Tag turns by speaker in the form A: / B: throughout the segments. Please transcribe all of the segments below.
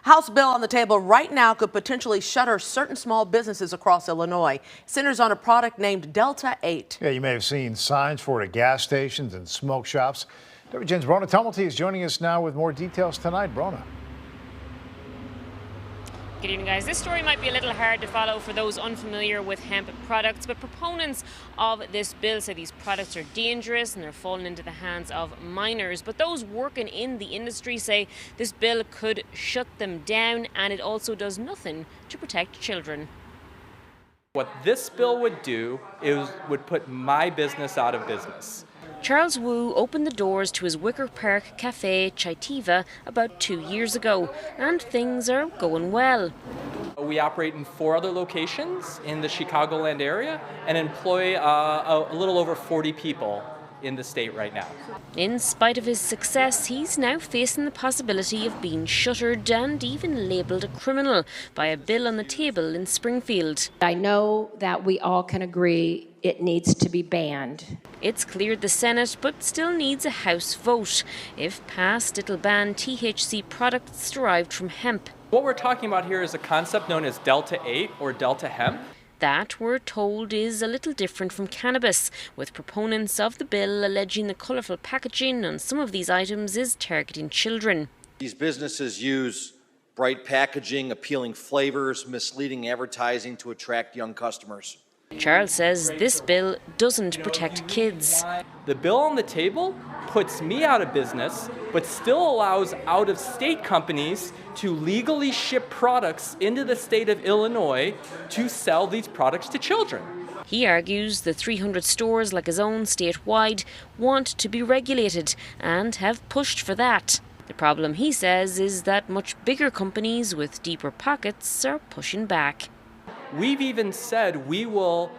A: House bill on the table right now could potentially shutter certain small businesses across Illinois. Centers on a product named Delta 8.
B: Yeah, you may have seen signs for it at gas stations and smoke shops. WGN's Brona Tumulty is joining us now with more details tonight. Brona.
C: Good evening, guys. This story might be a little hard to follow for those unfamiliar with hemp products, but proponents of this bill say these products are dangerous and they're falling into the hands of minors. But those working in the industry say this bill could shut them down, and it also does nothing to protect children.
D: What this bill would do is would put my business out of business.
C: Charles Wu opened the doors to his Wicker Park cafe Chaitiva about 2 years ago, and things are going well.
D: We operate in 4 other locations in the Chicagoland area and employ a little over 40 people in the state right now.
C: In spite of his success, he's now facing the possibility of being shuttered and even labelled a criminal by a bill on the table in Springfield.
E: I know that we all can agree it needs to be banned.
C: It's cleared the Senate, but still needs a House vote. If passed, it'll ban THC products derived from hemp.
D: What we're talking about here is a concept known as Delta 8 or Delta hemp.
C: That, we're told, is a little different from cannabis, with proponents of the bill alleging the colourful packaging on some of these items is targeting children.
F: These businesses use bright packaging, appealing flavors, misleading advertising to attract young customers.
C: Charles says this bill doesn't protect kids.
D: The bill on the table puts me out of business, but still allows out-of-state companies to legally ship products into the state of Illinois to sell these products to children.
C: He argues the 300 stores like his own statewide want to be regulated and have pushed for that. The problem, he says, is that much bigger companies with deeper pockets are pushing back.
D: We've even said we will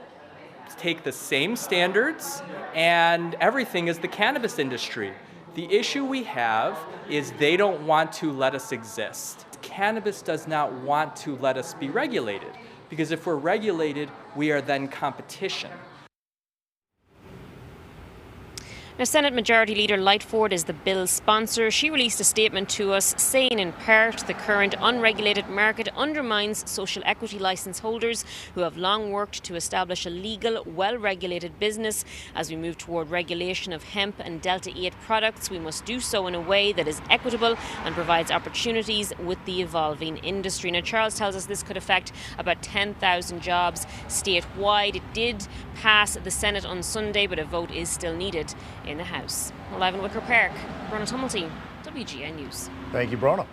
D: take the same standards and everything as the cannabis industry. The issue we have is they don't want to let us exist. Cannabis does not want to let us be regulated, because if we're regulated, we are then competition.
C: Now, Senate Majority Leader Lightford is the bill's sponsor. She released a statement to us saying, in part, the current unregulated market undermines social equity licence holders who have long worked to establish a legal, well-regulated business. As we move toward regulation of hemp and Delta 8 products, we must do so in a way that is equitable and provides opportunities with the evolving industry. Now, Charles tells us this could affect about 10,000 jobs statewide. It did pass the Senate on Sunday, but a vote is still needed in the House. Live in Wicker Park, Brona Tumulty, WGN News.
B: Thank you, Brona.